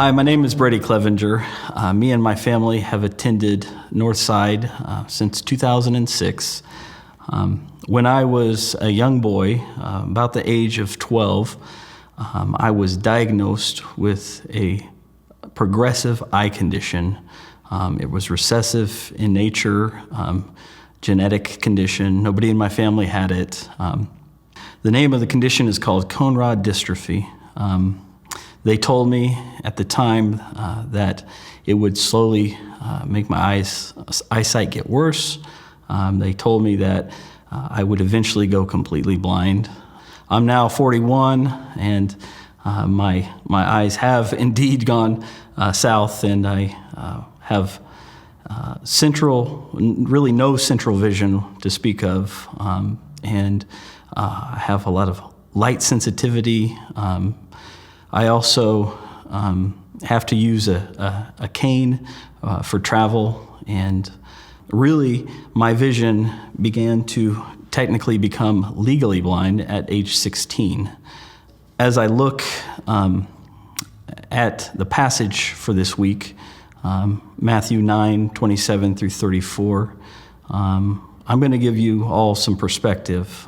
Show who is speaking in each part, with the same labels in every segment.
Speaker 1: Hi, my name is Brady Clevenger. Me and my family have attended Northside since 2006. When I was a young boy, about the age of 12, I was diagnosed with a progressive eye condition. It was recessive in nature, genetic condition. Nobody in my family had it. The name of the condition is called cone rod dystrophy. They told me at the time that it would slowly make my eyesight get worse. They told me that I would eventually go completely blind. I'm now 41, and my eyes have indeed gone south, and I have really no central vision to speak of, and I have a lot of light sensitivity. I also have to use a cane for travel, and really my vision began to technically become legally blind at age 16. As I look at the passage for this week, Matthew 9:27 through 34, I'm going to give you all some perspective.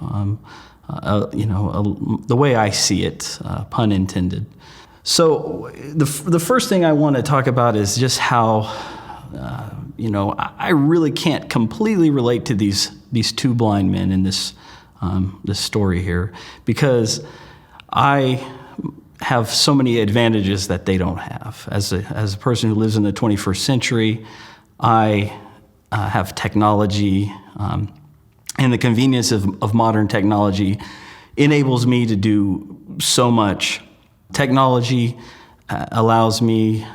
Speaker 1: The way I see it, pun intended. So the first thing I want to talk about is just how, I really can't completely relate to these two blind men in this story here, because I have so many advantages that they don't have. As a person who lives in the 21st century, I have technology, and the convenience of modern technology enables me to do so much. Technology allows me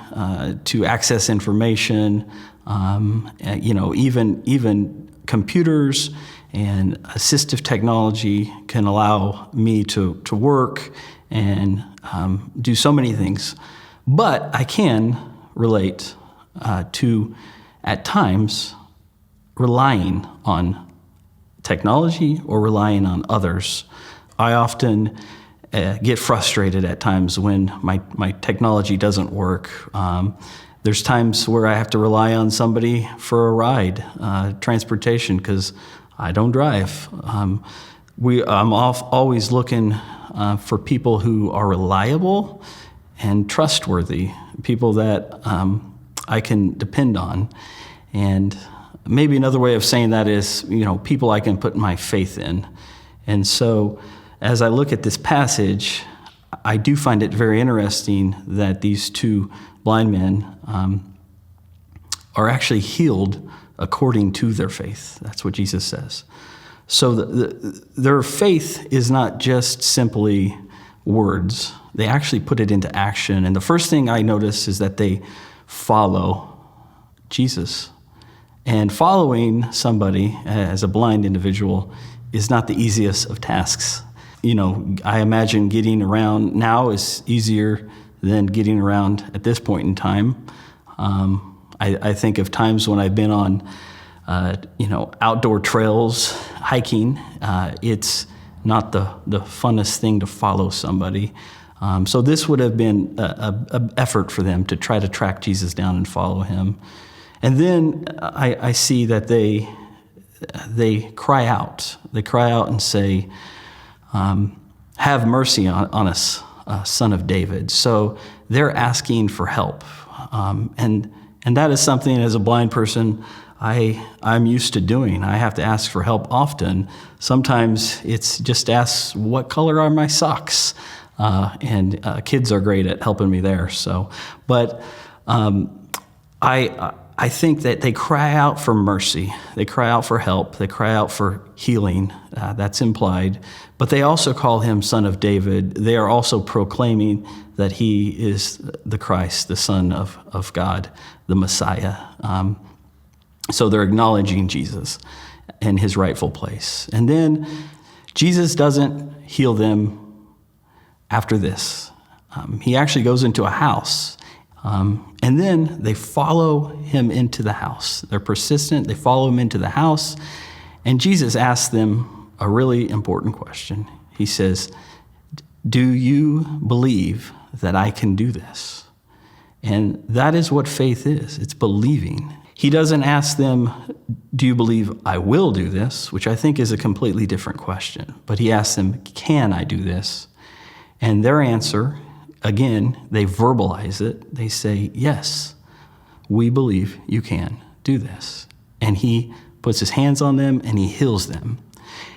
Speaker 1: to access information, even computers and assistive technology can allow me to work and do so many things. But I can relate to, at times, relying on technology or relying on others. I often get frustrated at times when my technology doesn't work. There's times where I have to rely on somebody for a ride, transportation, because I don't drive. I'm always looking for people who are reliable and trustworthy, people that I can depend on. And maybe another way of saying that is, people I can put my faith in. And so as I look at this passage, I do find it very interesting that these two blind men are actually healed according to their faith. That's what Jesus says. So their faith is not just simply words. They actually put it into action. And the first thing I notice is that they follow Jesus. And following somebody as a blind individual is not the easiest of tasks. I imagine getting around now is easier than getting around at this point in time. I think of times when I've been on, outdoor trails, hiking. It's not the funnest thing to follow somebody. So this would have been an effort for them to try to track Jesus down and follow him. And then I see that they cry out. They cry out and say, have mercy on us, Son of David. So they're asking for help. And that is something, as a blind person, I'm used to doing. I have to ask for help often. Sometimes it's just ask, what color are my socks? And kids are great at helping me there. But I think that they cry out for mercy. They cry out for help. They cry out for healing. That's implied. But they also call him Son of David. They are also proclaiming that he is the Christ, the Son of God, the Messiah. So they're acknowledging Jesus in his rightful place. And then Jesus doesn't heal them after this. He actually goes into a house. And then they follow him into the house. They're persistent. They follow him into the house. And Jesus asks them a really important question. He says, do you believe that I can do this? And that is what faith is. It's believing. He doesn't ask them, do you believe I will do this? Which I think is a completely different question. But he asks them, can I do this? And their answer, again, they verbalize it. They say, yes, we believe you can do this. And he puts his hands on them and he heals them.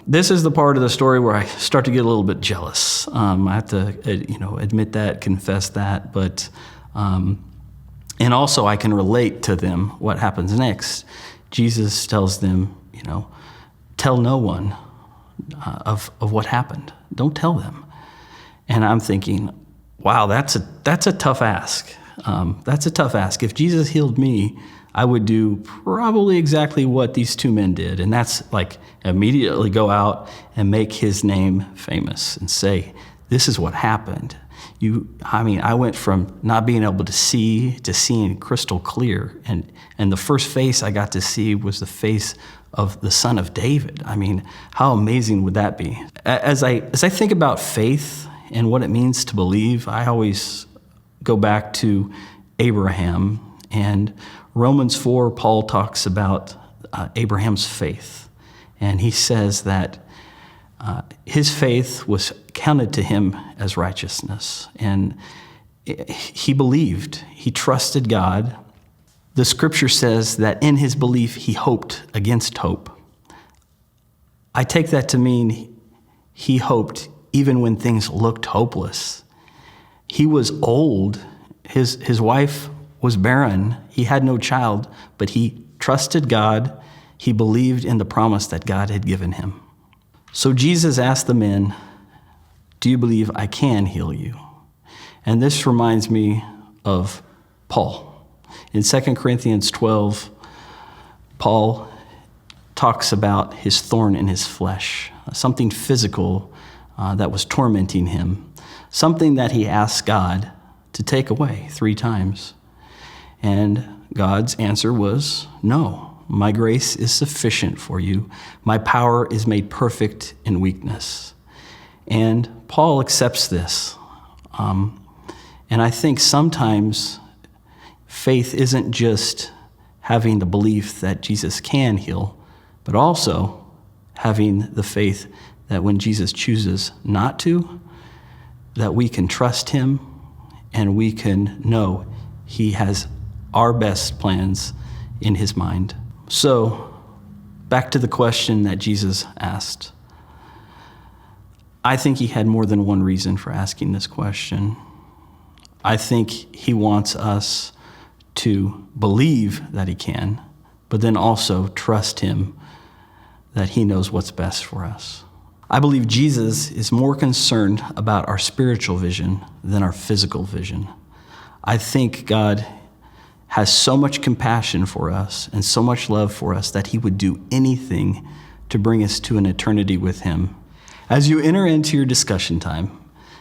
Speaker 1: This is the part of the story where I start to get a little bit jealous. I have to, admit that, confess that, but, and also I can relate to them what happens next. Jesus tells them, tell no one of what happened. Don't tell them. And I'm thinking, wow, that's a tough ask. That's a tough ask. If Jesus healed me, I would do probably exactly what these two men did. And that's like immediately go out and make his name famous and say, this is what happened. I went from not being able to see to seeing crystal clear. And the first face I got to see was the face of the Son of David. I mean, how amazing would that be? As I think about faith and what it means to believe, I always go back to Abraham. And Romans 4, Paul talks about Abraham's faith. And he says that his faith was counted to him as righteousness. And he believed, he trusted God. The scripture says that in his belief, he hoped against hope. I take that to mean he hoped even when things looked hopeless. He was old. His wife was barren. He had no child, but he trusted God. He believed in the promise that God had given him. So Jesus asked the men, do you believe I can heal you? And this reminds me of Paul. In 2 Corinthians 12, Paul talks about his thorn in his flesh, something physical that was tormenting him, something that he asked God to take away 3 times. And God's answer was, no, my grace is sufficient for you. My power is made perfect in weakness. And Paul accepts this. And I think sometimes faith isn't just having the belief that Jesus can heal, but also having the faith that when Jesus chooses not to, that we can trust him and we can know he has our best plans in his mind. So, back to the question that Jesus asked. I think he had more than one reason for asking this question. I think he wants us to believe that he can, but then also trust him that he knows what's best for us. I believe Jesus is more concerned about our spiritual vision than our physical vision. I think God has so much compassion for us and so much love for us that he would do anything to bring us to an eternity with him. As you enter into your discussion time,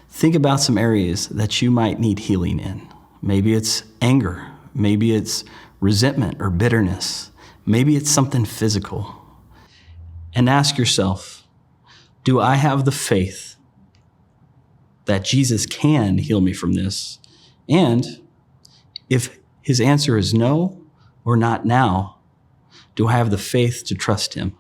Speaker 1: think about some areas that you might need healing in. Maybe it's anger. Maybe it's resentment or bitterness. Maybe it's something physical. And ask yourself, do I have the faith that Jesus can heal me from this? And if his answer is no or not now, do I have the faith to trust him?